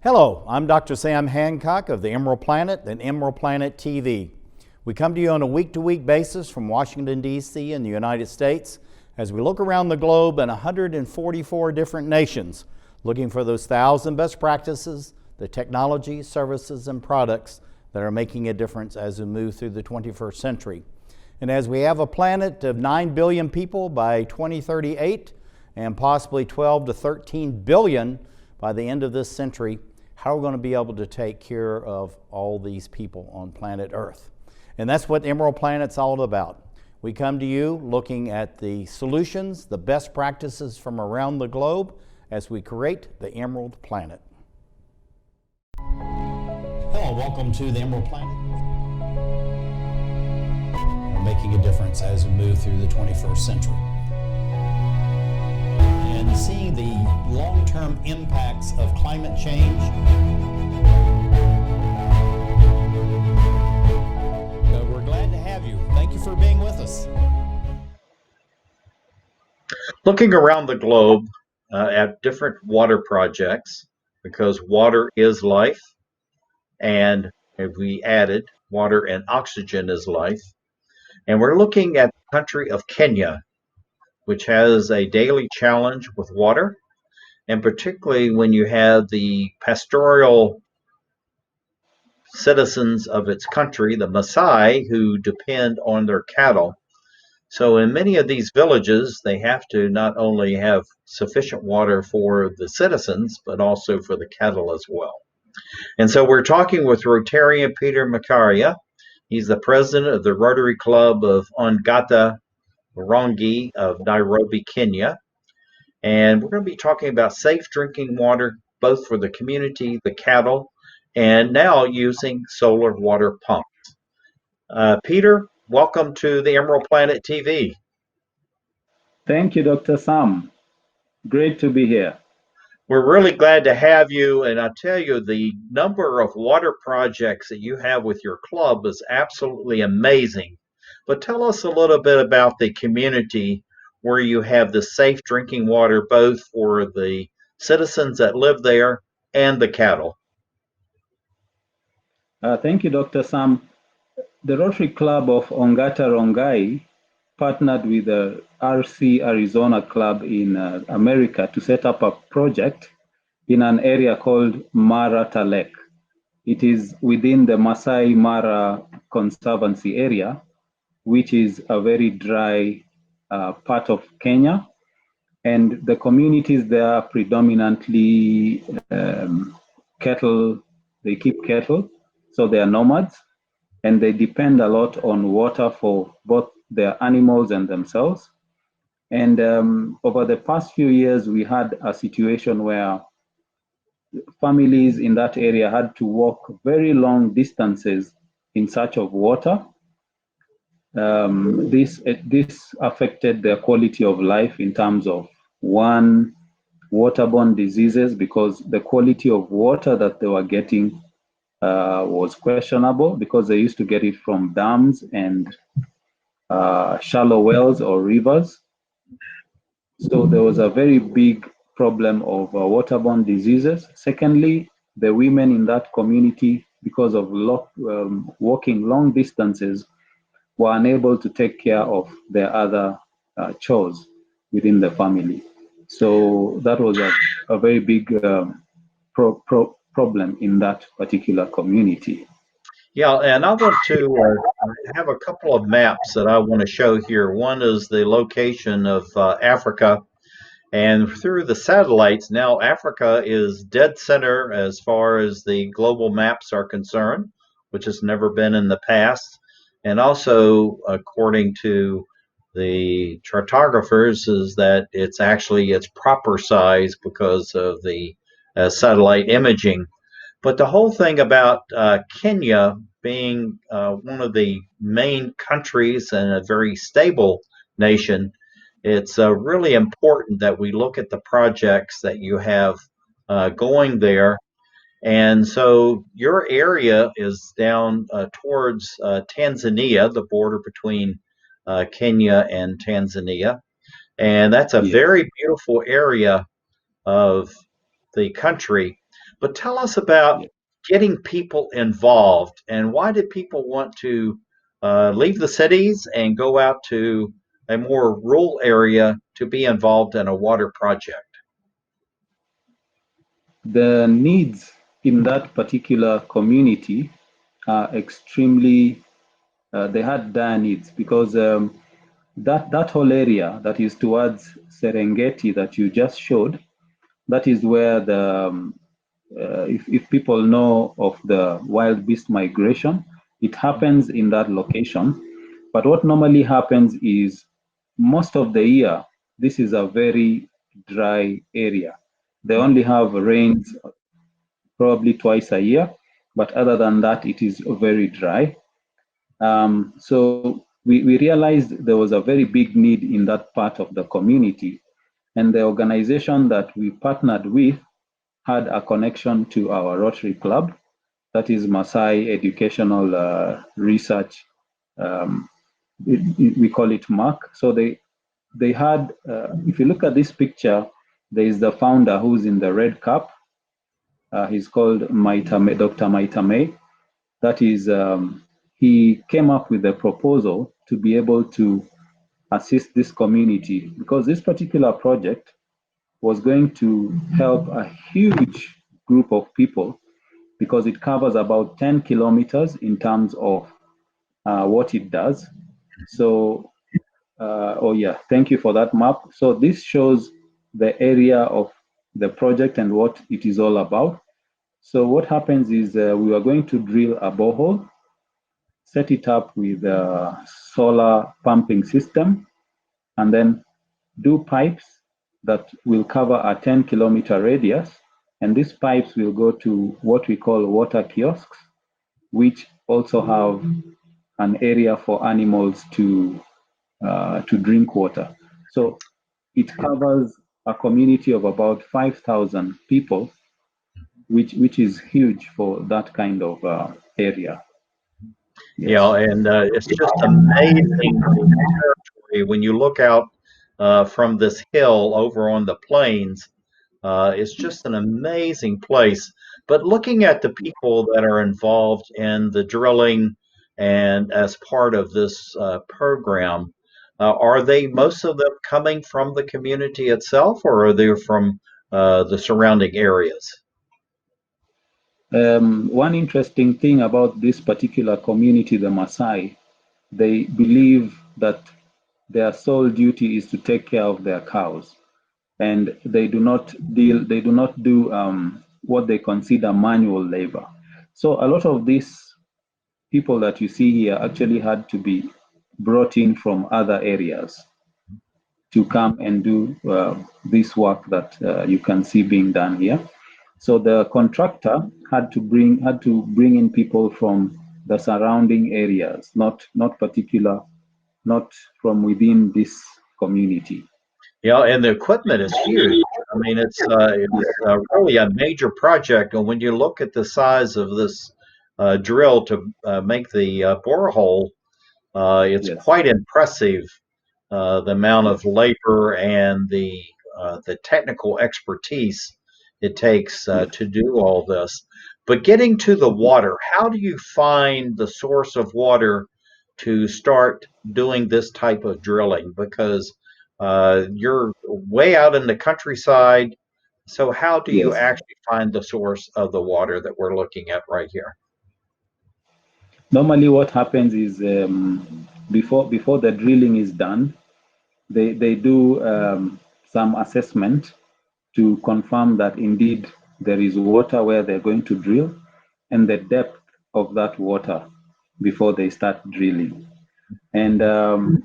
Hello, I'm Dr. Sam Hancock of the Emerald Planet and Emerald Planet TV. We come to you on a week-to-week basis from Washington, D.C. in the United States as we look around the globe in 144 different nations, looking for those 1,000 best practices, the technology, services, and products that are making a difference as we move through the 21st century. And as we have a planet of 9 billion people by 2038 and possibly 12 to 13 billion by the end of this century, how are we going to be able to take care of all these people on planet Earth? And that's what Emerald Planet's all about. We come to you looking at the solutions, the best practices from around the globe as we create the Emerald Planet. Hello, welcome to the Emerald Planet. We're making a difference as we move through the 21st century. And seeing the long-term impacts of climate change. We're glad to have you. Thank you for being with us. Looking around the globe at different water projects, because water is life, and if we added water and oxygen is life. And we're looking at the country of Kenya, which has a daily challenge with water, and particularly when you have the pastoral citizens of its country, the Maasai, who depend on their cattle. So in many of these villages, they have to not only have sufficient water for the citizens, but also for the cattle as well. And so we're talking with Rotarian Peter Macharia. He's the president of the Rotary Club of Ongata Rongi of Nairobi, Kenya. And we're going to be talking about safe drinking water, both for the community, the cattle, and now using solar water pumps. Peter, welcome to the Emerald Planet TV. Thank you, Dr. Sam. Great to be here. We're really glad to have you, and I tell you, the number of water projects that you have with your club is absolutely amazing. But tell us a little bit about the community where you have the safe drinking water, both for the citizens that live there and the cattle. Thank you, Dr. Sam. The Rotary Club of Ongata Rongai partnered with the RC Arizona Club in America to set up a project in an area called Marata Lake. It is within the Masai Mara Conservancy area, which is a very dry part of Kenya. And the communities there are predominantly cattle, they keep cattle, so they are nomads, and they depend a lot on water for both their animals and themselves. And over the past few years, we had a situation where families in that area had to walk very long distances in search of water. This affected their quality of life in terms of, one, waterborne diseases, because the quality of water that they were getting was questionable, because they used to get it from dams and shallow wells or rivers. So there was a very big problem of waterborne diseases. Secondly, the women in that community, because of walking long distances, were unable to take care of their other chores within the family. So that was a very big problem in that particular community. Yeah, and I want to have a couple of maps that I want to show here. One is the location of Africa, and through the satellites, now Africa is dead center as far as the global maps are concerned, which has never been in the past. And also, according to the chartographers, is that it's actually its proper size because of the satellite imaging. But the whole thing about Kenya being one of the main countries and a very stable nation, it's really important that we look at the projects that you have going there. And so your area is down towards Tanzania, the border between Kenya and Tanzania. And that's a very beautiful area of the country. But tell us about getting people involved, and why did people want to leave the cities and go out to a more rural area to be involved in a water project? The needs in that particular community are extremely, they had dire needs because that whole area that is towards Serengeti that you just showed, that is where if people know of the wild beast migration, it happens in that location. But what normally happens is most of the year, this is a very dry area. They only have rains probably twice a year, but other than that, it is very dry. So we realized there was a very big need in that part of the community. And the organization that we partnered with had a connection to our Rotary Club, that is Maasai Educational Research. We call it MAC. So they had, if you look at this picture, there is the founder who's in the red cap. He's called Maitame, Dr. Maitame. That is, he came up with a proposal to be able to assist this community because this particular project was going to help a huge group of people because it covers about 10 kilometers in terms of what it does. So, oh yeah, thank you for that map. So this shows the area of the project and what it is all about. So what happens is we are going to drill a borehole, set it up with a solar pumping system, and then do pipes that will cover a 10-kilometer radius. And these pipes will go to what we call water kiosks, which also have an area for animals to drink water. So it covers a community of about 5,000 people, which is huge for that kind of area. You Yes. know, and it's just amazing territory when you look out from this hill over on the plains. It's just an amazing place. But looking at the people that are involved in the drilling and as part of this program, are they most of them coming from the community itself, or are they from the surrounding areas? One interesting thing about this particular community, the Maasai, they believe that their sole duty is to take care of their cows, and they do not do what they consider manual labor. So a lot of these people that you see here actually had to be brought in from other areas to come and do this work that you can see being done here. So the contractor had to bring in people from the surrounding areas, not from within this community. Yeah, and the equipment is huge. I mean, it's really a major project. And when you look at the size of this drill to make the borehole, it's Yes, quite impressive. The amount yes, of labor and the technical expertise it takes yes. to do all this. But getting to the water, how do you find the source of water to start doing this type of drilling? Because you're way out in the countryside. So how do you Yes. actually find the source of the water that we're looking at right here? Normally, what happens is before the drilling is done, they do some assessment to confirm that indeed there is water where they're going to drill and the depth of that water before they start drilling. And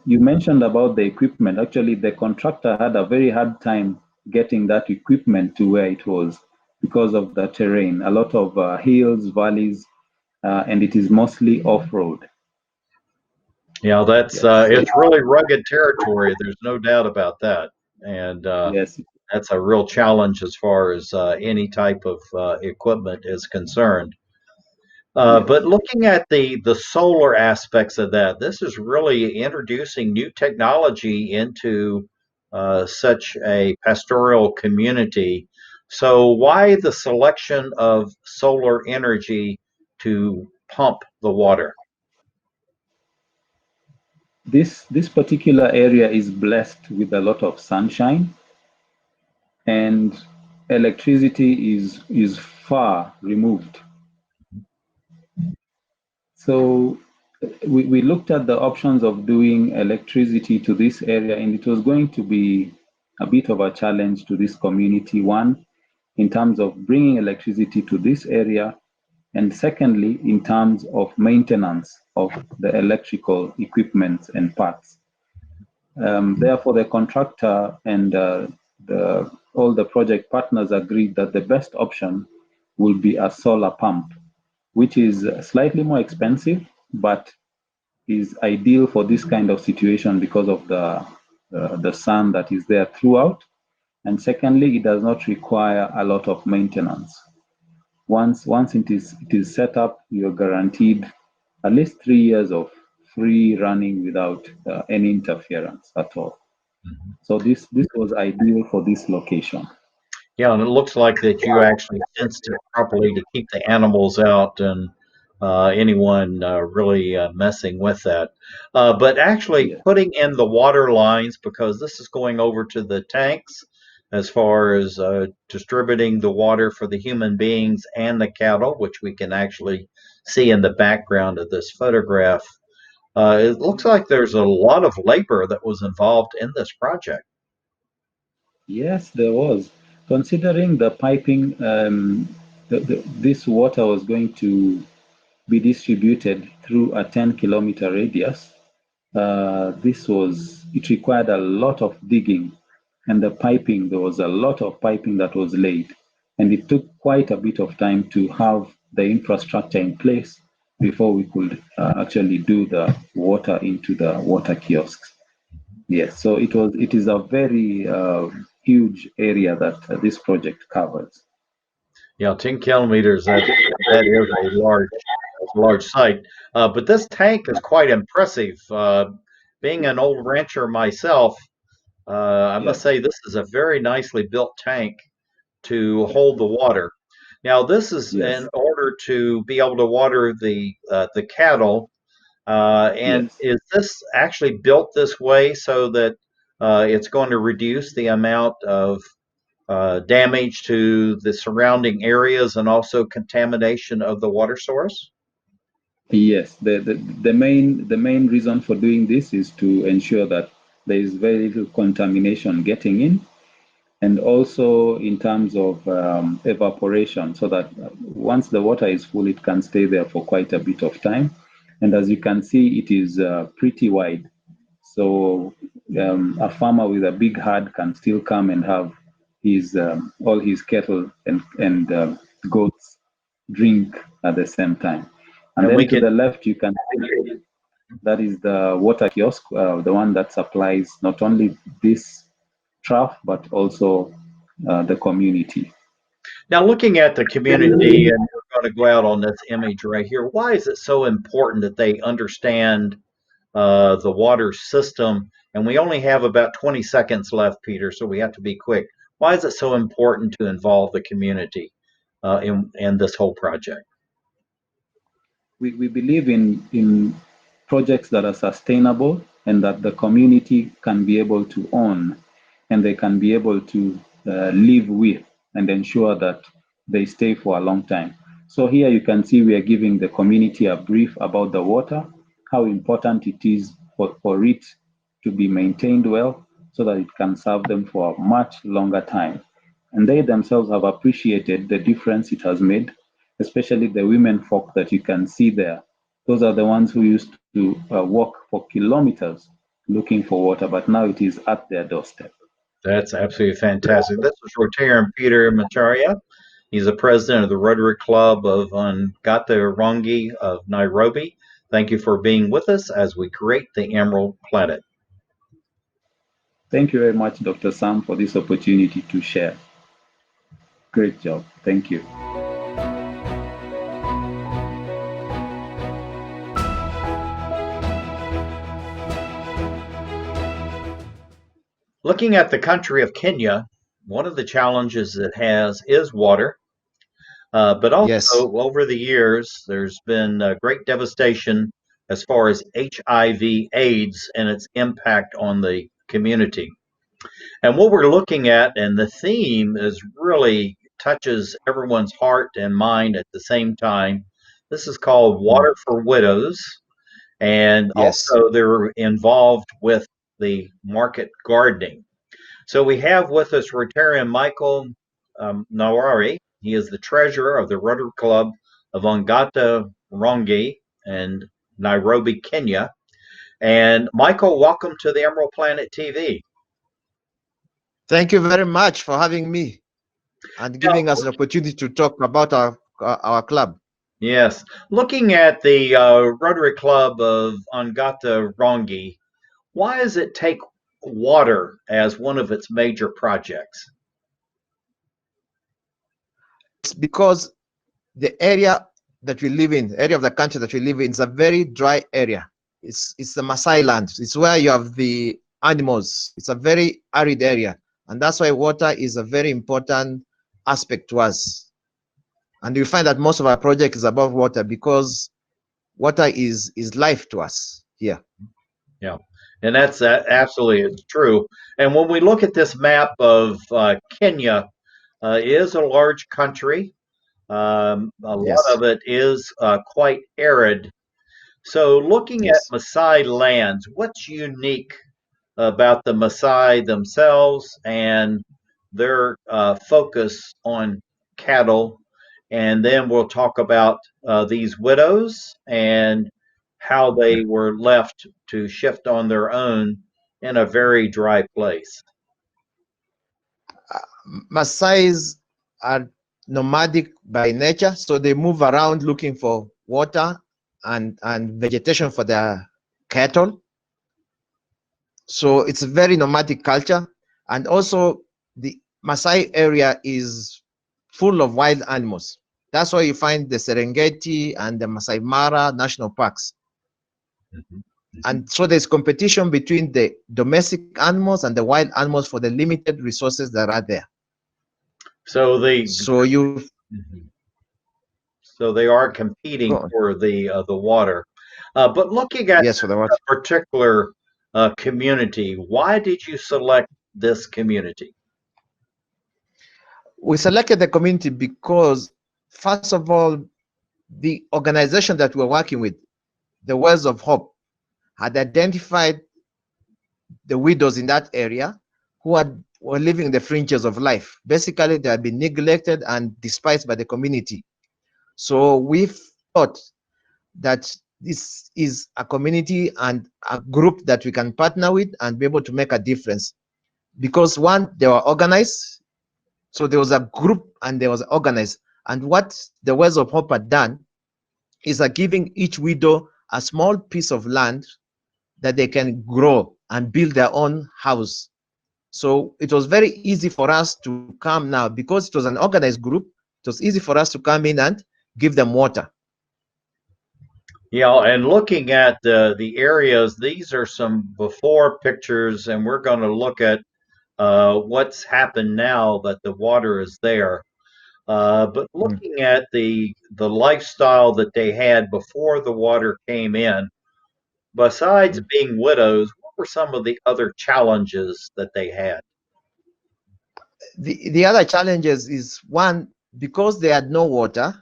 you mentioned about the equipment. Actually, the contractor had a very hard time getting that equipment to where it was because of the terrain, a lot of hills, valleys, and it is mostly off-road. You know, that's Yes. So, it's really rugged territory. There's no doubt about that. And yes, that's a real challenge as far as any type of equipment is concerned. yes, But looking at the solar aspects of that, this is really introducing new technology into such a pastoral community. So why the selection of solar energy to pump the water? This particular area is blessed with a lot of sunshine, and electricity is far removed. So we looked at the options of doing electricity to this area, and it was going to be a bit of a challenge to this community. One, in terms of bringing electricity to this area, and secondly, in terms of maintenance of the electrical equipment and parts. Therefore, the contractor and all the project partners agreed that the best option will be a solar pump, which is slightly more expensive, but is ideal for this kind of situation because of the sun that is there throughout. And secondly, it does not require a lot of maintenance. Once it is set up, you're guaranteed at least 3 years of free running without any interference at all. So this was ideal for this location. Yeah, and it looks like that you actually fenced it properly to keep the animals out and anyone really messing with that. But actually Yeah. putting in the water lines, because this is going over to the tanks as far as distributing the water for the human beings and the cattle, which we can actually see in the background of this photograph. It looks like there's a lot of labor that was involved in this project. Yes, there was. Considering the piping, this water was going to be distributed through a 10-kilometer radius. It required a lot of digging, and there was a lot of piping that was laid, and it took quite a bit of time to have the infrastructure in place before we could actually do the water into the water kiosks. Yes, so it is a very huge area that this project covers. Yeah, 10 kilometers, that is a large site. But this tank is quite impressive. Being an old rancher myself, I must Yes, say this is a very nicely built tank to hold the water. Now, this is in yes, order to be able to water the cattle. And yes. is this actually built this way so that it's going to reduce the amount of damage to the surrounding areas and also contamination of the water source? Yes, the main reason for doing this is to ensure that there is very little contamination getting in, and also in terms of evaporation, so that once the water is full, it can stay there for quite a bit of time. And as you can see, it is pretty wide. So a farmer with a big herd can still come and have his all his cattle and goats drink at the same time. And And then we to can, the left, you can see that is the water kiosk, the one that supplies not only this trough but also the community. now looking at the community, and we're going to go out on this image right here, why is it so important that they understand the water system? And we only have about 20 seconds left, Peter, so we have to be quick. Why is it so important to involve the community in this whole project? We believe in projects that are sustainable and that the community can be able to own, and they can be able to live with and ensure that they stay for a long time. So here you can see we are giving the community a brief about the water, how important it is for it to be maintained well so that it can serve them for a much longer time. And they themselves have appreciated the difference it has made, especially the women folk that you can see there. Those are the ones who used to walk for kilometers looking for water, but now it is at their doorstep. That's absolutely fantastic. This is Rotarian Peter Macharia. He's the president of the Rotary Club of Rongi of Nairobi. Thank you for being with us as we create the Emerald Planet. Thank you very much, Dr. Sam, for this opportunity to share. Great job. Thank you. Looking at the country of Kenya, one of the challenges it has is water. But also, Yes. over the years, there's been great devastation as far as HIV/AIDS and its impact on the community. And what we're looking at, and the theme is really touches everyone's heart and mind at the same time. This is called Water for Widows, and Yes. also they're involved with the market gardening. So we have with us Rotarian Michael Nawari. He is the treasurer of the Rotary Club of Ongata Rongi in Nairobi, Kenya. And Michael, welcome to the Emerald Planet TV. Thank you very much for having me and giving us an opportunity to talk about our club. Yes, looking at the Rotary Club of Ongata Rongi, why does it take water as one of its major projects? It's because the area that we live in, area of the country that we live in, is a very dry area. It's the Maasai land. It's where you have the animals. It's a very arid area, and that's why water is a very important aspect to us. And you find that most of our project is about water because water is life to us here. Yeah, and that's absolutely true. And when we look at this map of Kenya, it is a large country. A lot Yes. of it is quite arid. So, looking at Yes. Maasai lands, what's unique about the Maasai themselves and their focus on cattle? And then we'll talk about these widows and how they were left to shift on their own in a very dry place. Maasais are nomadic by nature, so they move around looking for water and vegetation for their cattle. So it's a very nomadic culture, and also the Maasai area is full of wild animals. That's why you find the Serengeti and the Masai Mara national parks. Mhm. And so there's competition between the domestic animals and the wild animals for the limited resources that are there. So they So you Mhm. So they are competing go on. for the water. But looking at Yes, for the a water. particular community, why did you select this community? We selected the community because, first of all, the organization that we're working with, the Wells of Hope, had identified the widows in that area were living in the fringes of life. Basically, they had been neglected and despised by the community. So we thought that this is a community and a group that we can partner with and be able to make a difference. Because one, they were organized. So there was a group and there was organized. And what the Wells of Hope had done is giving each widow a small piece of land that they can grow and build their own house. So it was very easy for us to come now because it was an organized group. It was easy for us to come in and give them water. Yeah, and looking at the areas, these are some before pictures, and we're going to look at what's happened now that the water is there. But looking at the lifestyle that they had before the water came in, besides being widows, what were some of the other challenges that they had? The other challenges is one, because they had no water,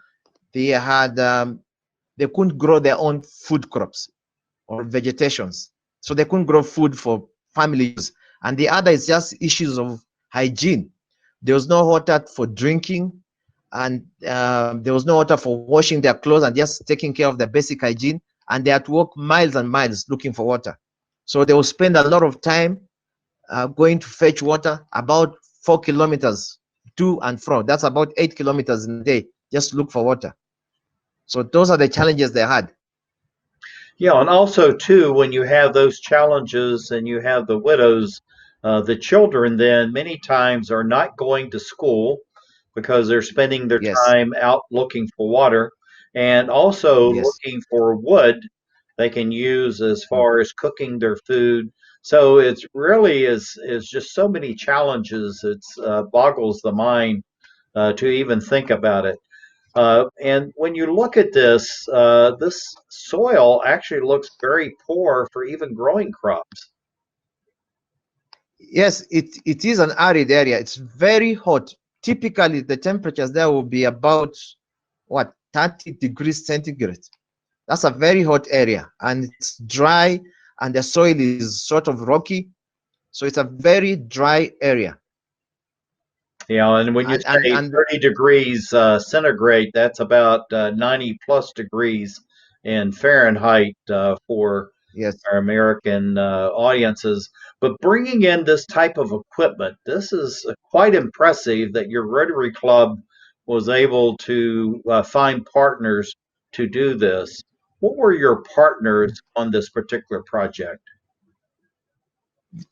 they couldn't grow their own food crops or vegetations, so they couldn't grow food for family use. And the other is just issues of hygiene. There was no water for drinking, and there was no water for washing their clothes and just taking care of their basic hygiene. And they had to walk miles and miles looking for water. So they will spend a lot of time going to fetch water, about 4 kilometers to and from. That's about 8 kilometers in a day, just look for water. So those are the challenges they had. Yeah, and also too, when you have those challenges and you have the widows, the children then many times are not going to school because they're spending their Yes, time out looking for water and also yes. looking for wood they can use as far as cooking their food. So it's really is just so many challenges. It's boggles the mind to even think about it. And when you look at this, this soil actually looks very poor for even growing crops. Yes, it is an arid area. It's very hot. Typically, the temperatures there will be about what 30 degrees centigrade. That's a very hot area, and it's dry, and the soil is sort of rocky. So it's a very dry area. You know, and when you say And 30 degrees centigrade, that's about 90 plus degrees in Fahrenheit for yes, our American audiences. But bringing in this type of equipment, this is quite impressive that your Rotary Club was able to find partners to do this. What were your partners on this particular project?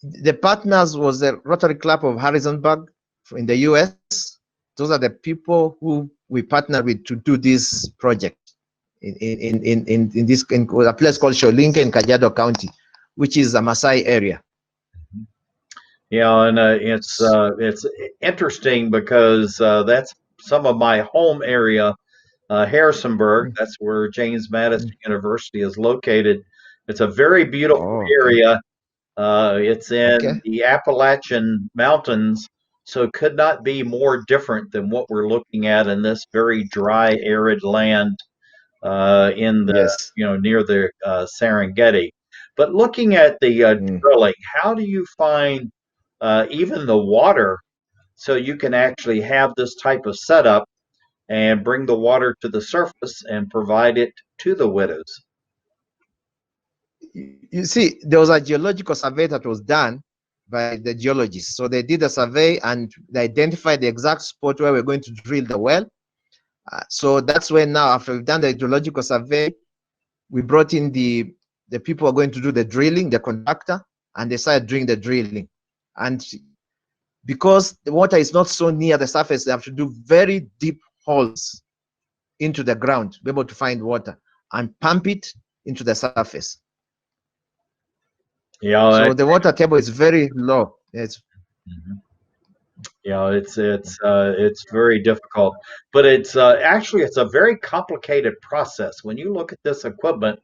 the partners was the Rotary Club of Harrisonburg in the US. Those are the people who we partnered with to do this project in this in a place called Sholinka in Kajiado County, which is a Maasai area. Yeah, and it's interesting because that's some of my home area, Harrisonburg. That's where James Madison University is located. It's a very beautiful Oh, okay. area. It's in Okay. the Appalachian Mountains, so could not be more different than what we're looking at in this very dry, arid land in the Yes. near the Serengeti. But looking at the drilling, how do you find even the water so you can actually have this type of setup and bring the water to the surface and provide it to the widows? You see, there was a geological survey that was done by the geologists. So they did a survey and they identified the exact spot where we're going to drill the well. So that's when now, after we've done the geological survey, we brought in the people who are going to do the drilling, the contractor, and they started doing the drilling. And because the water is not so near the surface, they have to do very deep holes into the ground to be able to find water and pump it into the surface. Yeah, So the water table is very low. It's yeah, it's very difficult, but it's actually it's a very complicated process. When you look at this equipment,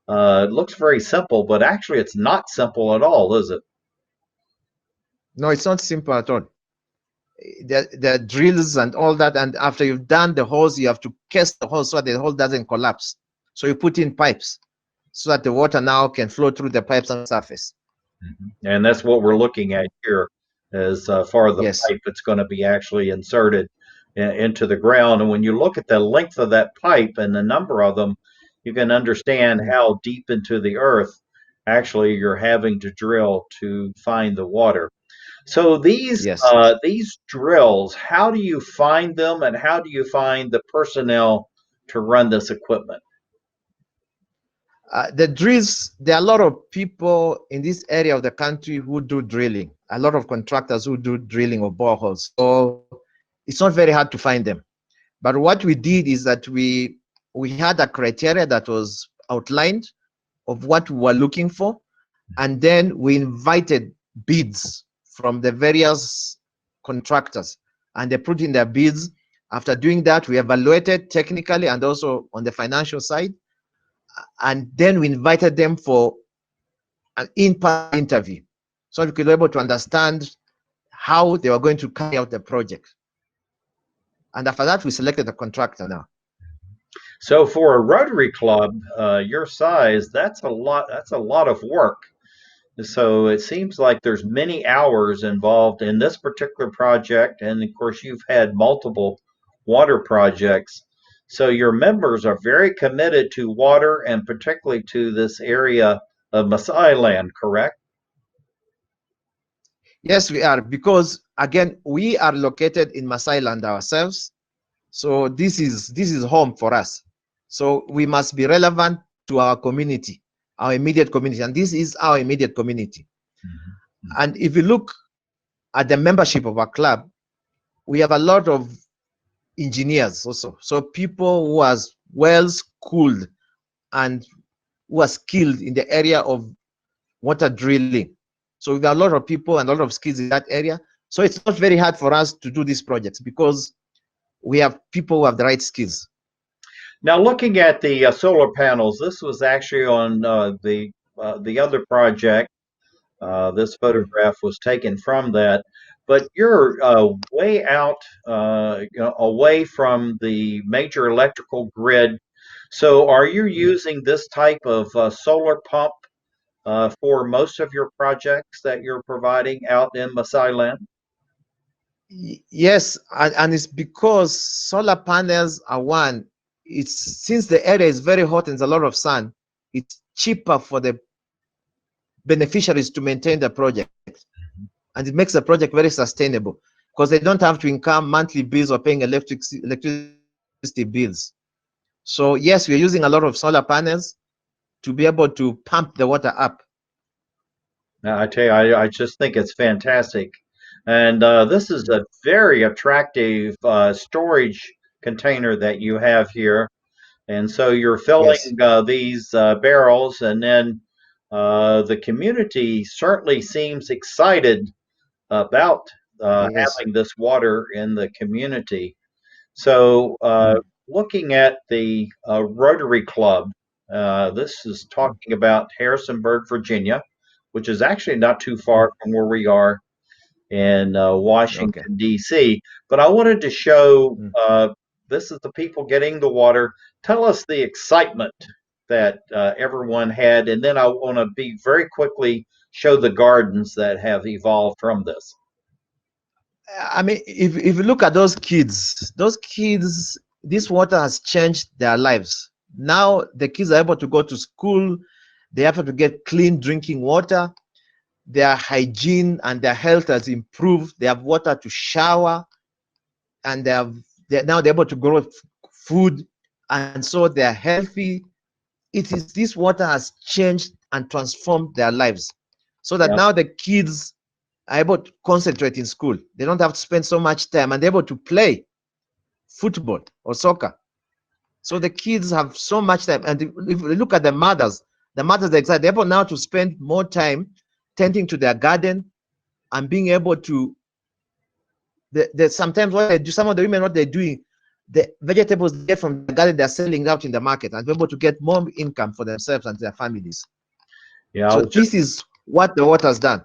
it looks very simple, but actually it's not simple at all, is it? no, it's not simple at all. The drills and all that, and after you've done the holes, you have to cast the hole so that the hole doesn't collapse. So you put in pipes so that the water now can flow through the pipes on the surface. And that's what we're looking at here as far as the Yes. pipe that's going to be actually inserted into the ground. And when you look at the length of that pipe and the number of them, you can understand how deep into the earth actually you're having to drill to find the water. So these Yes. drills, how do you find them, and how do you find the personnel to run this equipment? The drills, there are a lot of people in this area of the country who do drilling, a lot of contractors who do drilling of boreholes. So it's not very hard to find them. But what we did is that we had a criteria that was outlined of what we were looking for, and then we invited bids from the various contractors, and they put in their bids. After doing that, we evaluated technically and also on the financial side, and then we invited them for an in-person interview so we could be able to understand how they were going to carry out the project. And after that, we selected a contractor now. So for a Rotary Club your size, that's a lot. That's a lot of work. So it seems like there's many hours involved in this particular project, and of course you've had multiple water projects. So your members are very committed to water and particularly to this area of Maasai land, correct? Yes, we are, because again, we are located in Maasai land ourselves. So this is home for us. So we must be relevant to our community, our immediate community, and this is our immediate community. And if you look at the membership of our club, we have a lot of engineers also. So people who are well schooled and who are skilled in the area of water drilling. So we've got a lot of people and a lot of skills in that area. So it's not very hard for us to do these projects because we have people who have the right skills. Now, looking at the solar panels, this was actually on the other project. This photograph was taken from that, but you're way out, away from the major electrical grid. So, are you using this type of solar pump for most of your projects that you're providing out in Maasai land? Yes, and it's because solar panels are one. It's since the area is very hot and there's a lot of sun, it's cheaper for the beneficiaries to maintain the project, and it makes the project very sustainable because they don't have to incur monthly bills or paying electricity bills. So yes, we're using a lot of solar panels to be able to pump the water up. Now, I tell you, I just think it's fantastic. And this is a very attractive storage container that you have here. And so you're filling Yes, these barrels, and then the community certainly seems excited about yes. having this water in the community. So, Mm, looking at the Rotary Club, this is mm, talking about Harrisonburg, Virginia, which is actually not too mm. far from where we are in Okay. Washington, D.C. But I wanted to show Mm. this is the people getting the water. Tell us the excitement that everyone had, and then I want to be very quickly show the gardens that have evolved from this. I mean, if you look at those kids, this water has changed their lives. Now the kids are able to go to school. They have to get clean drinking water. Their hygiene and their health has improved. They have water to shower, and now they're able to grow food, and so they're healthy. It is this water has changed and transformed their lives, so that Yeah, now the kids are able to concentrate in school. They don't have to spend so much time, and they're able to play football or soccer. So the kids have so much time. And if you look at the mothers are excited. They're able now to spend more time tending to their garden and being able to sometimes what they do, some of the women what they're doing, the vegetables they get from the garden, they're selling out in the market and be able to get more income for themselves and their families. yeah. So this is what the water has done.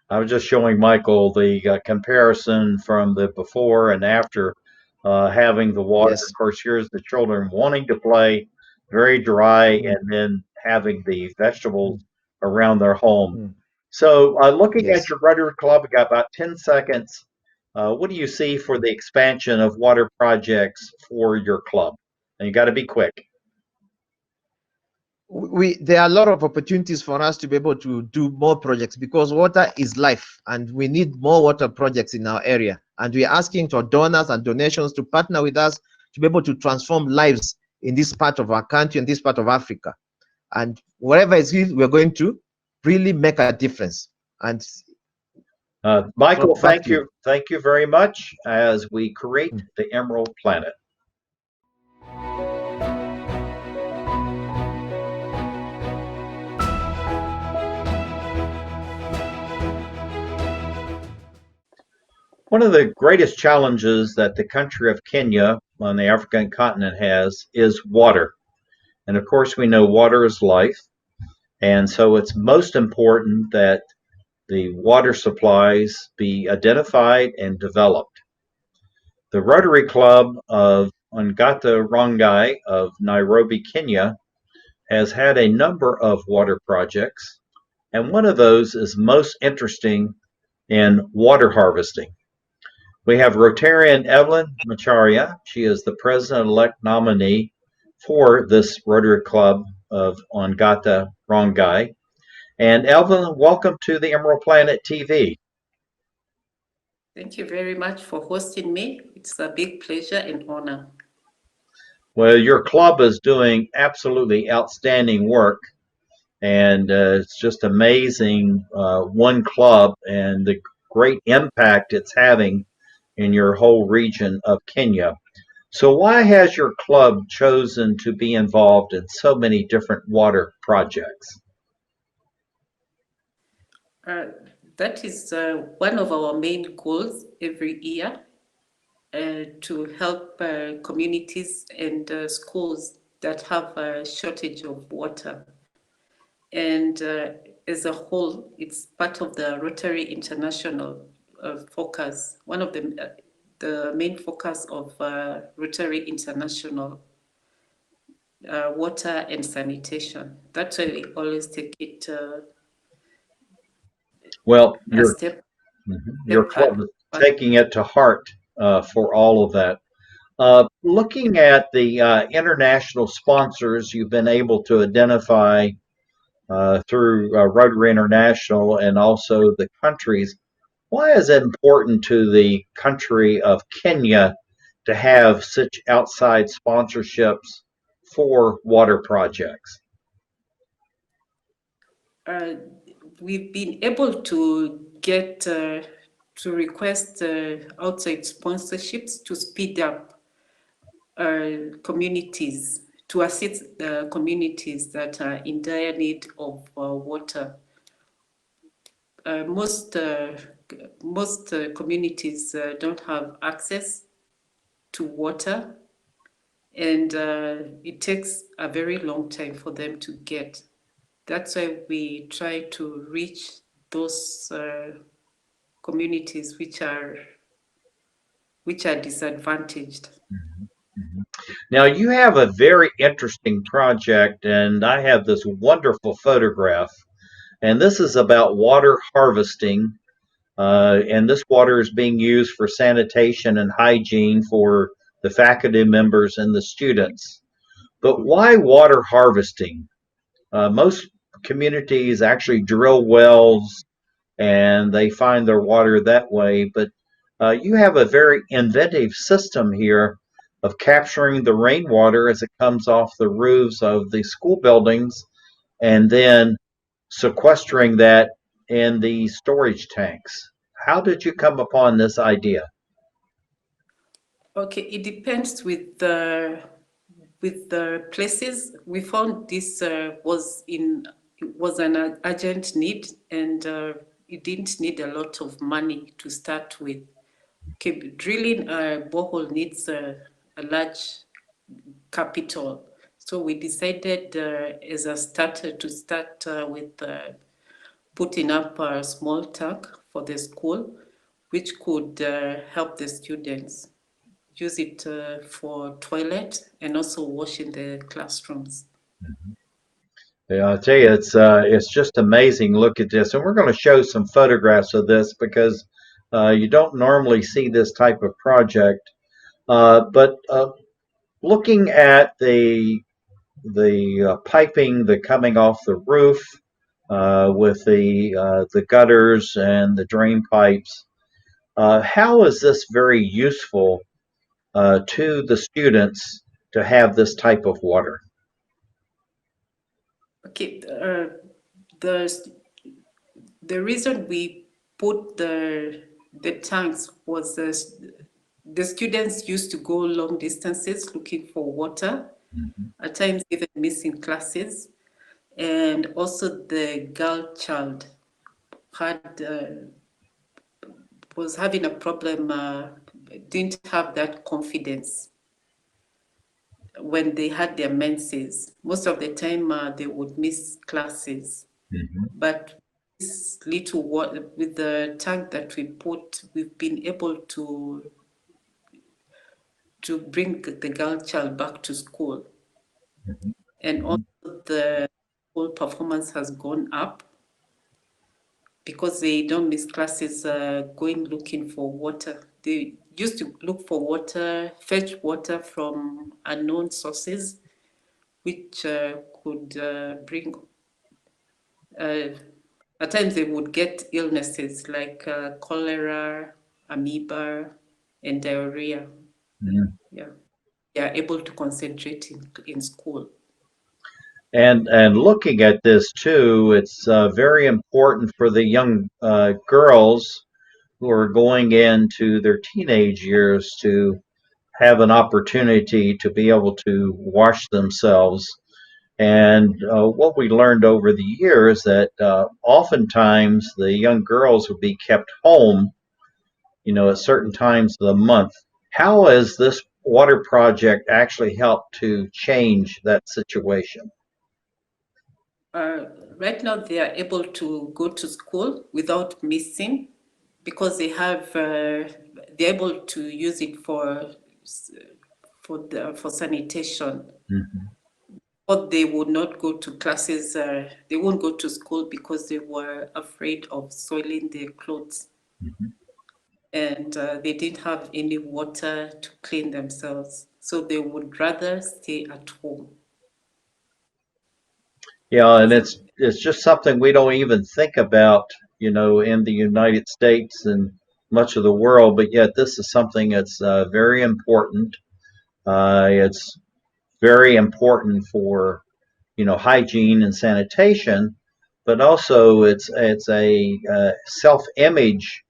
I was just showing Michael the comparison from the before and after having the water. Of Yes. course, here's the children wanting to play, very dry, Mm, and then having the vegetables mm, around their home. mm. So, looking at Yes. your Rotary Club, we got about 10 seconds. What do you see for the expansion of water projects for your club? And you got to be quick. There are a lot of opportunities for us to be able to do more projects because water is life and we need more water projects in our area, and we are asking for donors and donations to partner with us to be able to transform lives in this part of our country and this part of Africa, and wherever it is we're going to really make a difference. And so Michael, back to you. thank you very much as we create Mm. the Emerald Planet. One of the greatest challenges that the country of Kenya on the African continent has is water. And of course, we know water is life. And so it's most important that the water supplies be identified and developed. The Rotary Club of Ongata Rongai of Nairobi, Kenya, has had a number of water projects, and one of those is most interesting in water harvesting. We have Rotarian Evelyn Macharia. She is the president-elect nominee for this Rotary Club of Ongata Rongai. And Evelyn, welcome to the Emerald Planet TV. Thank you very much for hosting me. It's a big pleasure and honor. Well, your club is doing absolutely outstanding work, and it's just amazing, one club and the great impact it's having in your whole region of Kenya. So, why has your club chosen to be involved in so many different water projects? That is one of our main goals every year, to help communities and schools that have a shortage of water. And as a whole, it's part of the Rotary International focus, one of the main focus of Rotary International, water and sanitation. That's why we always take it Well, a step your club hard. is taking it to heart for all of that. Looking at the international sponsors you've been able to identify through Rotary International and also the countries, why is it important to the country of Kenya to have such outside sponsorships for water projects? We've been able to get to request outside sponsorships to speed up communities, to assist the communities that are in dire need of water. Most communities don't have access to water, and it takes a very long time for them to get. That's why we try to reach those communities which are disadvantaged. Now, you have a very interesting project, and I have this wonderful photograph. And this is about water harvesting. And this water is being used for sanitation and hygiene for the faculty members and the students. But why water harvesting? Most communities actually drill wells and they find their water that way. But you have a very inventive system here of capturing the rainwater as it comes off the roofs of the school buildings and then sequestering that in the storage tanks. How did you come upon this idea? Okay, it depends with the places. We found this was an urgent need, and it didn't need a lot of money to start with. Okay, drilling a borehole needs a large capital. So we decided as a starter to start with putting up a small tank for the school, which could help the students use it for toilet and also wash in the classrooms. Yeah, I tell you, it's just amazing. Look at this, and we're going to show some photographs of this because you don't normally see this type of project. But looking at the piping that coming off the roof with the gutters and the drain pipes, how is this very useful to the students to have this type of water? Okay, the reason we put the tanks was the students used to go long distances looking for water, at times even missing classes, and also the girl child was having a problem, didn't have that confidence when they had their menses. Most of the time they would miss classes. But this little water, with the tank that we put, we've been able to bring the girl child back to school. And also the whole performance has gone up because they don't miss classes going looking for water. They used to look for water, fetch water from unknown sources, which could bring, at times they would get illnesses like cholera, amoeba, and diarrhea. Yeah, they are able to concentrate in school. And looking at this too, it's very important for the young girls who are going into their teenage years to have an opportunity to be able to wash themselves. And what we learned over the years that oftentimes the young girls would be kept home, at certain times of the month. How has this water project actually helped to change that situation? Right now, they are able to go to school without missing because they're able to use it for sanitation. Mm-hmm. Or they would not go to classes. They won't go to school because they were afraid of soiling their clothes, Mm-hmm. and they didn't have any water to clean themselves, so they would rather stay at home. Yeah, and it's just something we don't even think about, in the United States and much of the world, but yet this is something that's very important. It's very important for, hygiene and sanitation, but also it's a self-image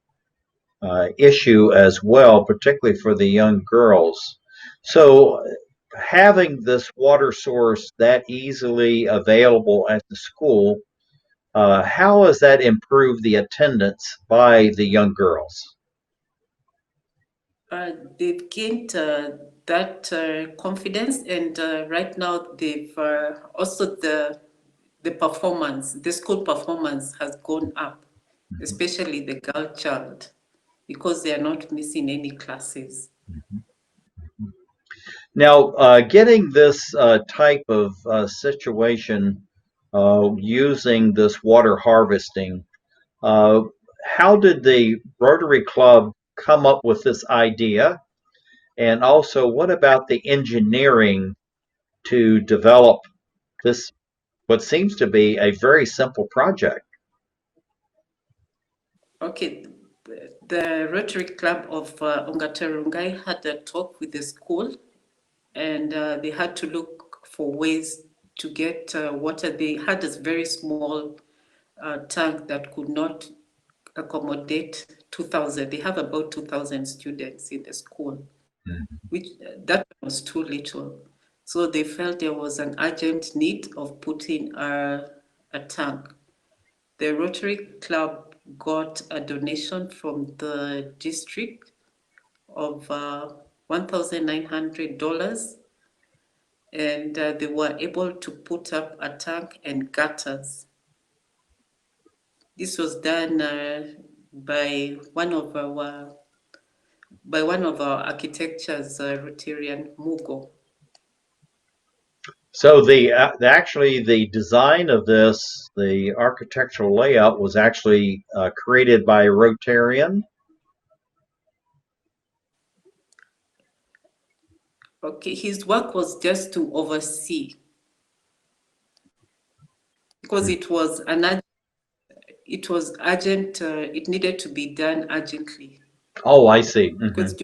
issue as well, particularly for the young girls. So having this water source that easily available at the school, how has that improved the attendance by the young girls? They've gained that confidence, and right now they've also the school performance has gone up, especially the girl child, because they are not missing any classes. Now, getting this type of situation using this water harvesting, uh, how did the Rotary Club come up with this idea? And also, what about the engineering to develop this, what seems to be a very simple project? Okay, the Rotary Club of Ongatarungai had a talk with the school, and they had to look for ways to get water. They had a very small tank that could not accommodate 2,000. They have about 2,000 students in the school, which that was too little. So they felt there was an urgent need of putting a tank. The Rotary Club got a donation from the district of $1,900, and they were able to put up a tank and gutters. This was done by one of our architectures, Rotarian Mugo. So actually the design of this, the architectural layout was actually created by a Rotarian. Okay, his work was just to oversee because it was urgent. It needed to be done urgently Oh, I see. Mm-hmm. because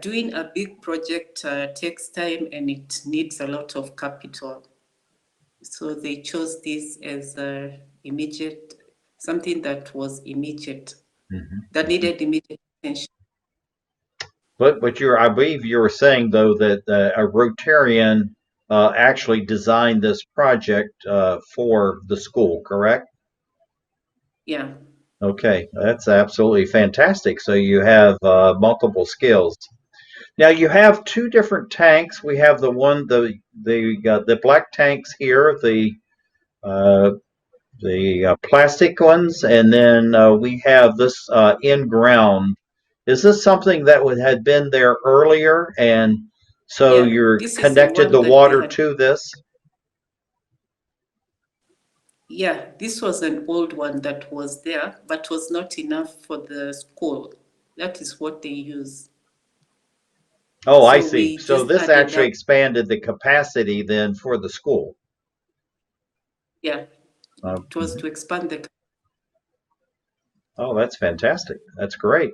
doing a big project takes time and it needs a lot of capital. So they chose this as something that was immediate, Mm-hmm. that needed immediate attention. But I believe you were saying though that a Rotarian actually designed this project for the school, correct? Yeah. Okay, that's absolutely fantastic. So you have multiple skills. Now you have two different tanks. We have the black tanks here, uh, the plastic ones, and then we have this in ground. Is this something that had been there earlier, and so Yeah, you're this is the connected one the that they water had. to this? Yeah, this was an old one that was there, but was not enough for the school. That is what they use. Oh, I So see. we So just this added actually up, expanded the capacity then for the school. yeah, it was Mhm. to expand the. Oh, that's fantastic. That's great.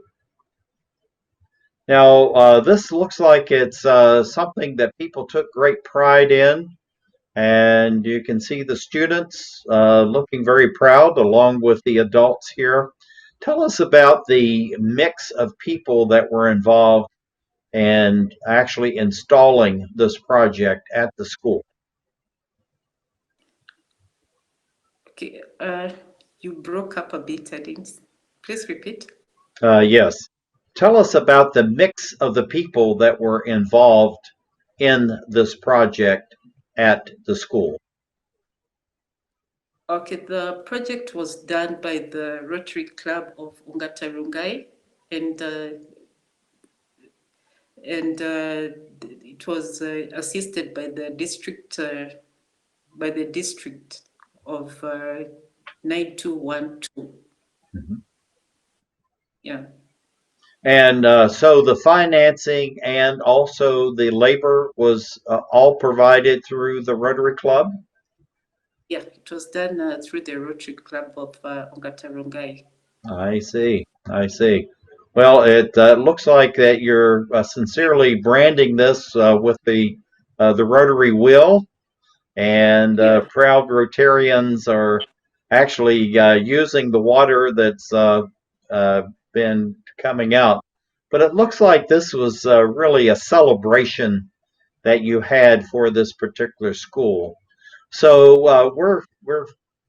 Now, this looks like it's something that people took great pride in, and you can see the students looking very proud along with the adults here. Tell us about the mix of people that were involved and actually installing this project at the school. Okay, you broke up a bit. I didn't. Please repeat. Yes. Tell us about the mix of the people that were involved in this project at the school. Okay, the project was done by the Rotary Club of Ongata Rongai, and it was assisted by the district of 9212. Mhm. Yeah. And so the financing and also the labor was all provided through the Rotary Club? Yeah, it was done through the Rotary Club of Ongata Rongai. I see. I see. Well, it looks like that you're sincerely branding this with the Rotary wheel, and Yeah. proud Rotarians are actually using the water that's been coming out. But it looks like this was really a celebration that you had for this particular school. So we're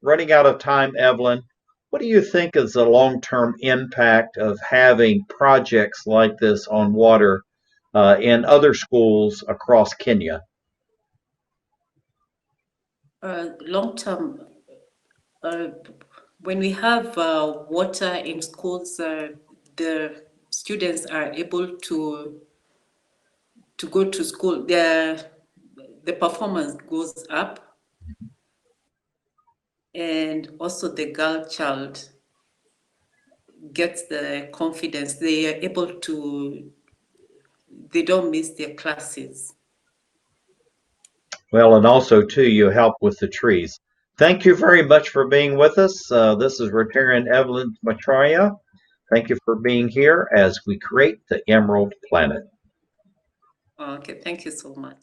running out of time, Evelyn. What do you think is the long-term impact of having projects like this on water in other schools across Kenya? Long term, when we have water in schools, the students are able to go to school. The performance goes up, and also the girl child gets the confidence. They are able to. They don't miss their classes. Well, and also too, you help with the trees. Thank you very much for being with us. This is Rotarian Evelyn Macharia. Thank you for being here as we create the Emerald Planet. Okay, thank you so much.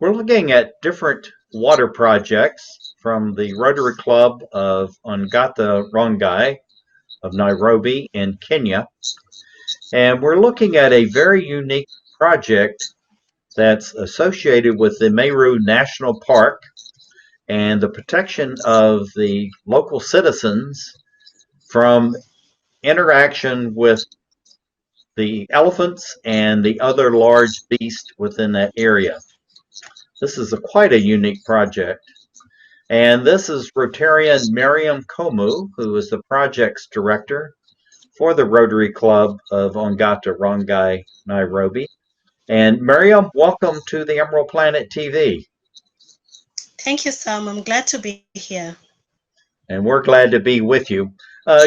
We're looking at different water projects from the Rotary Club of Ongata Rongai of Nairobi in Kenya. And we're looking at a very unique project that's associated with the Meru National Park and the protection of the local citizens from interaction with the elephants and the other large beasts within that area. This is quite a unique project. And this is Rotarian Miriam Komu, who is the projects director for the Rotary Club of Ongata Rongai, Nairobi. And Miriam, welcome to the Emerald Planet TV. Thank you, Sam. I'm glad to be here. And we're glad to be with you.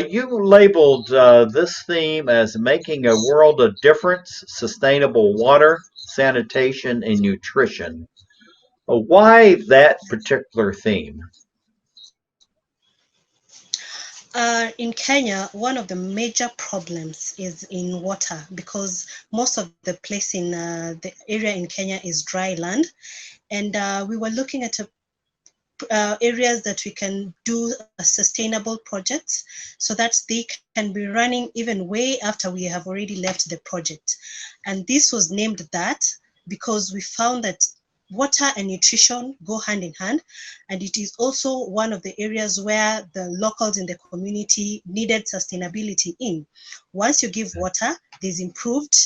You labeled this theme as making a world of difference, sustainable water, sanitation, and nutrition. Why that particular theme? In Kenya, one of the major problems is in water because most of the place in the area in Kenya is dry land. And we were looking at areas that we can do sustainable projects so that they can be running even way after we have already left the project. And this was named that because we found that water and nutrition go hand in hand, and it is also one of the areas where the locals in the community needed sustainability in. Once you give water, there's improved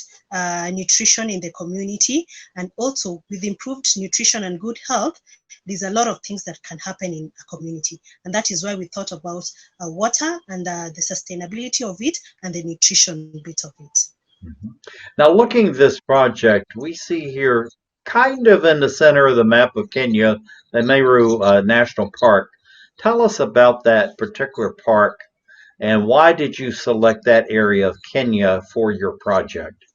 nutrition in the community, and also with improved nutrition and good health, there's a lot of things that can happen in a community, and that is why we thought about water and the sustainability of it and the nutrition bit of it. Now, looking at this project, we see here, kind of in the center of the map of Kenya, the Meru National Park. Tell us about that particular park and why did you select that area of Kenya for your project?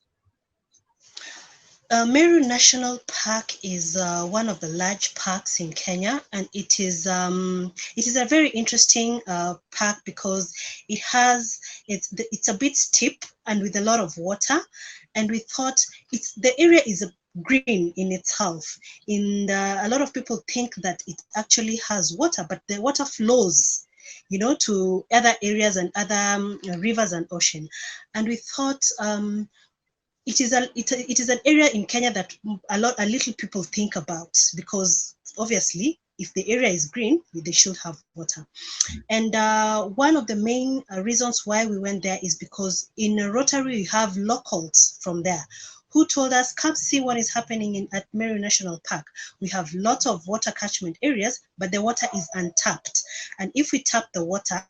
Meru National Park is one of the large parks in Kenya, and it is a very interesting park because it's a bit steep and with a lot of water, and we thought the area is green in itself. A lot of people think that it actually has water, but the water flows you know, to other areas and other rivers and ocean. And we thought it is an area in Kenya that a little people think about, because obviously if the area is green, they should have water. And one of the main reasons why we went there is because in Rotary we have locals from there who told us, come see what is happening at Meru National Park. We have lots of water catchment areas, but the water is untapped. And if we tap the water,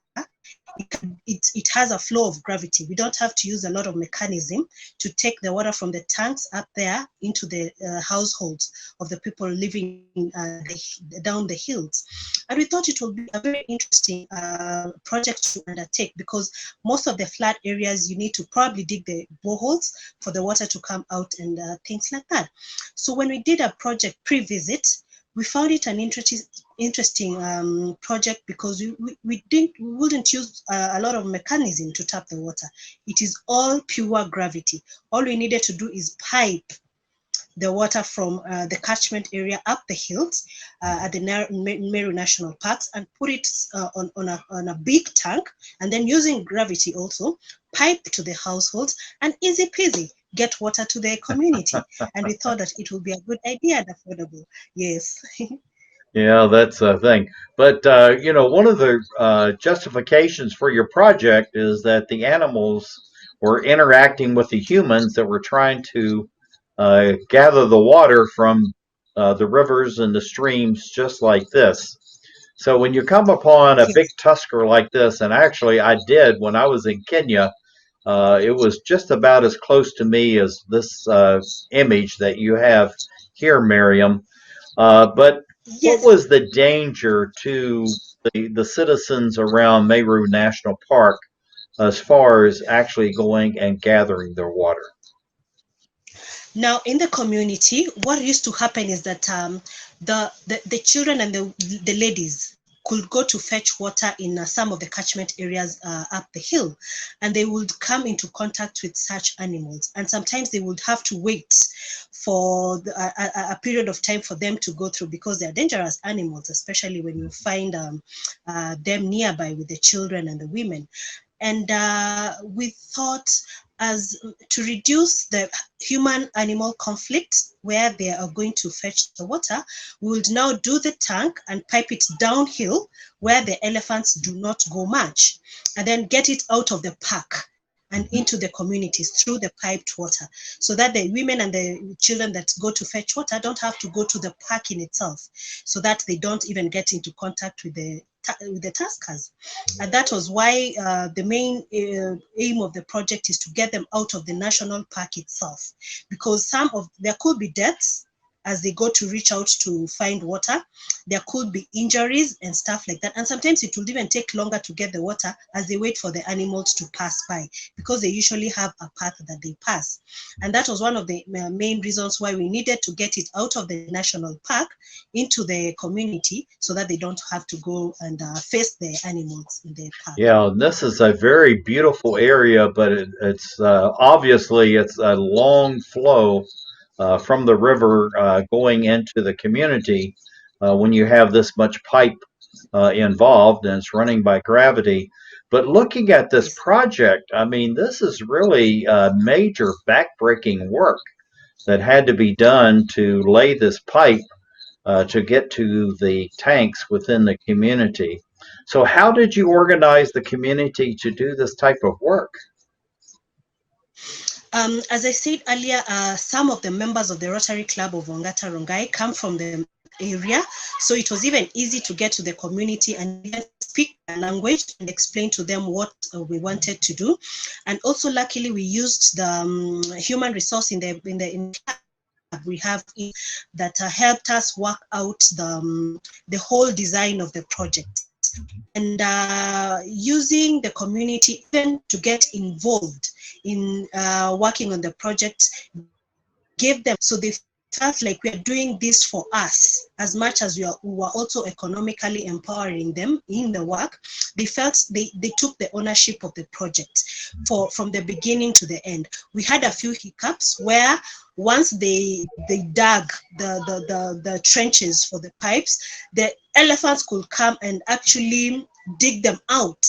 it has a flow of gravity. We don't have to use a lot of mechanism to take the water from the tanks up there into the households of the people living down the hills. And we thought it would be a very interesting project to undertake, because most of the flat areas, you need to probably dig the boreholes for the water to come out and things like that. So when we did a project pre-visit, we found it an interesting project, because we wouldn't use a lot of mechanism to tap the water. It is all pure gravity. All we needed to do is pipe the water from the catchment area up the hills at the Meru National Parks and put it on a big tank, and then using gravity also pipe to the households, and easy peasy get water to the community. And we thought that it would be a good idea and affordable. Yes. Yeah, that's a thing. But you know, one of the justifications for your project is that the animals were interacting with the humans that were trying to gather the water from the rivers and the streams, just like this. So when you come upon a big Yes. tusker like this, and actually I did when I was in Kenya, it was just about as close to me as this image that you have here, Miriam. But what Yes. was the danger to the citizens around Meru National Park as far as actually going and gathering their water? Now, in the community, what used to happen is that the children and the ladies could go to fetch water in some of the catchment areas up the hill, and they would come into contact with such animals. And sometimes they would have to wait for a period of time for them to go through, because they're dangerous animals, especially when you find them nearby with the children and the women. And we thought, as to reduce the human-animal conflict where they are going to fetch the water, we would now do the tank and pipe it downhill where the elephants do not go much, and then get it out of the park and into the communities through the piped water, so that the women and the children that go to fetch water don't have to go to the park in itself, so that they don't even get into contact with the tuskers. And that was why the main aim of the project is to get them out of the national park itself, because there could be deaths as they go to reach out to find water. There could be injuries and stuff like that. And sometimes it will even take longer to get the water as they wait for the animals to pass by, because they usually have a path that they pass. And that was one of the main reasons why we needed to get it out of the national park into the community, so that they don't have to go and face the animals in the park. Yeah, and this is a very beautiful area, but it's obviously it's a long flow from the river going into the community when you have this much pipe involved and it's running by gravity. But looking at this Yes. project, I mean, this is really major backbreaking work that had to be done to lay this pipe to get to the tanks within the community. So, how did you organize the community to do this type of work? As I said earlier, some of the members of the Rotary Club of Ongata Rongai come from the area, so it was even easy to get to the community and even speak their language and explain to them what we wanted to do. And also, luckily, we used the human resource in the we have that helped us work out the whole design of the project. And using the community even to get involved in working on the project gave them, so they felt like we are doing this for us as much as we were also economically empowering them in the work. They felt they took the ownership of the project from the beginning to the end. We had a few hiccups where once they dug the trenches for the pipes, the elephants could come and actually dig them out.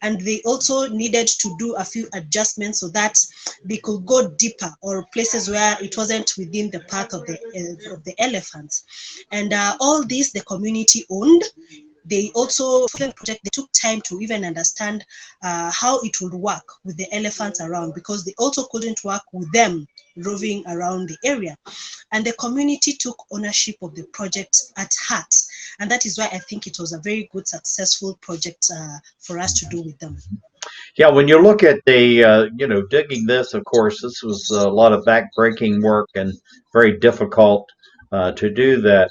And they also needed to do a few adjustments so that they could go deeper, or places where it wasn't within the path of the elephants. And all this the community owned. They also, for the project, they took time to even understand how it would work with the elephants around, because they also couldn't work with them roving around the area. And the community took ownership of the project at heart. And that is why I think it was a very good, successful project for us to do with them. Yeah, when you look at the, digging this, of course, this was a lot of back-breaking work and very difficult to do that.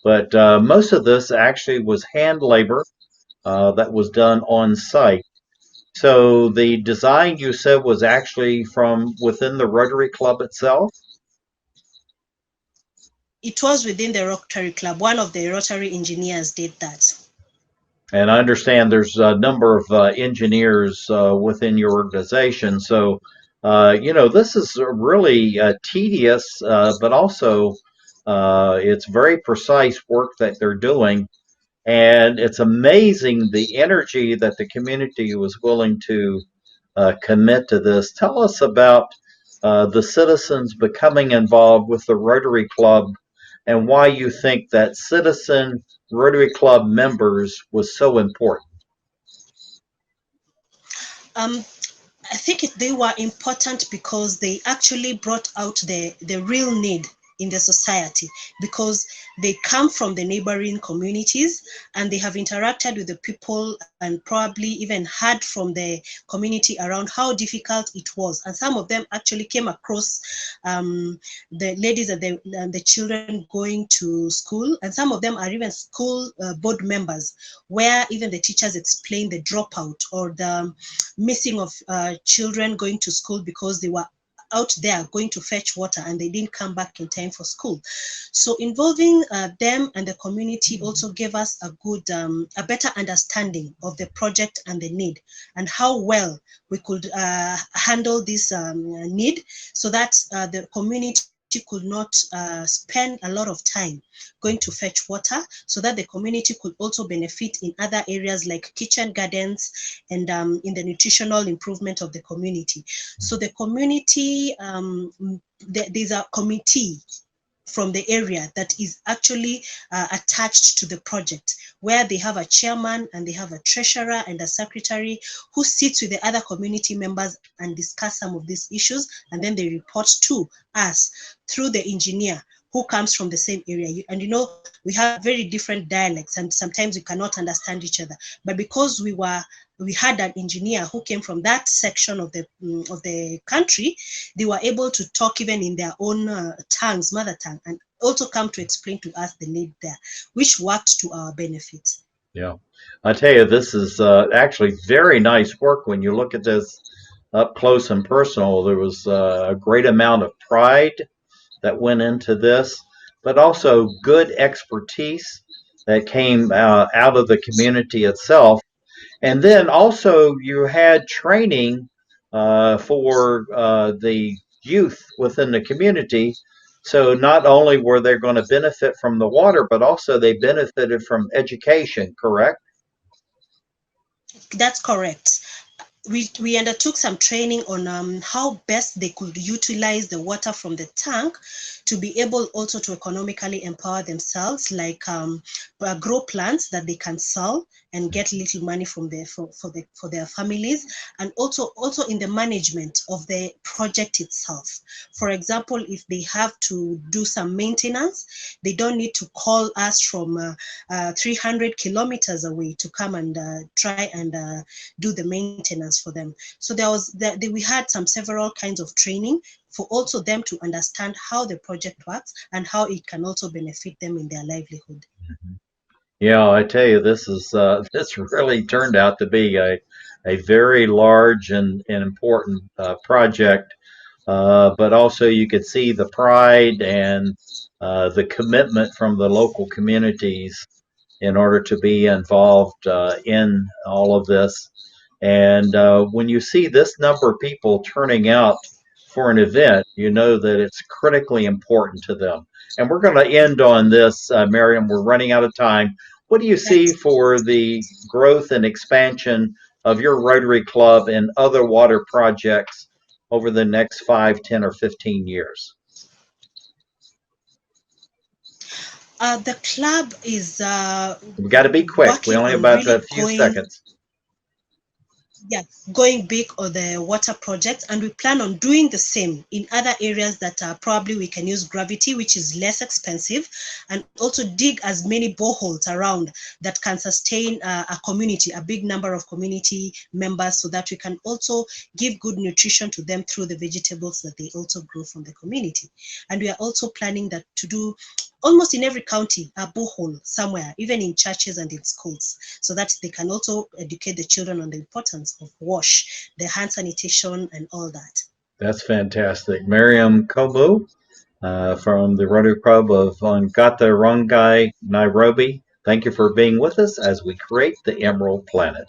But most of this actually was hand labor that was done on site. So the design you said was actually from within the Rotary Club itself? It was within the Rotary Club. One of the Rotary engineers did that. And I understand there's a number of engineers within your organization. So, this is really tedious, but also it's very precise work that they're doing. And it's amazing the energy that the community was willing to commit to this. Tell us about the citizens becoming involved with the Rotary Club and why you think that citizen Rotary Club members was so important. Um, I think they were important because they actually brought out the real need in the society, because they come from the neighboring communities and they have interacted with the people and probably even heard from the community around how difficult it was. And some of them actually came across the ladies and the children going to school, and some of them are even school board members, where even the teachers explain the dropout or the missing of children going to school because they were out there going to fetch water and they didn't come back in time for school. So involving them and the community also gave us a better understanding of the project and the need, and how well we could handle this need, so that the community could not spend a lot of time going to fetch water, so that the community could also benefit in other areas like kitchen gardens and in the nutritional improvement of the community. So the community, there's a committee from the area that is actually attached to the project, where they have a chairman and they have a treasurer and a secretary who sits with the other community members and discuss some of these issues, and then they report to us through the engineer who comes from the same area. And we have very different dialects and sometimes we cannot understand each other, but because we had an engineer who came from that section of the country, they were able to talk even in their own mother tongue, and also come to explain to us the need there, which worked to our benefit. Yeah, I tell you, this is actually very nice work when you look at this up close and personal. There was a great amount of pride that went into this, but also good expertise that came out of the community itself. And then also you had training for the youth within the community. So not only were they going to benefit from the water, but also they benefited from education, correct? That's correct. We undertook some training on how best they could utilize the water from the tank to be able also to economically empower themselves, like grow plants that they can sell and get little money from for their families, and also in the management of the project itself. For example, if they have to do some maintenance, they don't need to call us from 300 kilometers away to come and try and do the maintenance for them. So we had several kinds of training for also them to understand how the project works and how it can also benefit them in their livelihood. Yeah, I tell you, this really turned out to be a very large and important project. But also you could see the pride and the commitment from the local communities in order to be involved in all of this. And when you see this number of people turning out for an event, you know that it's critically important to them. And we're going to end on this, Miriam. We're running out of time. what do you see for the growth and expansion of your Rotary Club and other water projects over the next 5, 10, or 15 years? The club is We've got to be quick. We working only have on about really a few seconds. going big on the water project, and we plan on doing the same in other areas that probably we can use gravity, which is less expensive, and also dig as many boreholes around that can sustain a community, a big number of community members, so that we can also give good nutrition to them through the vegetables that they also grow from the community. And we are also planning that to do almost in every county a borehole somewhere, even in churches and in schools, so that they can also educate the children on the importance of wash, the hand sanitation, and all that. That's fantastic. Miriam Komu from the Rotary Club of Ongata Rongai, Nairobi. Thank you for being with us as we create the Emerald Planet.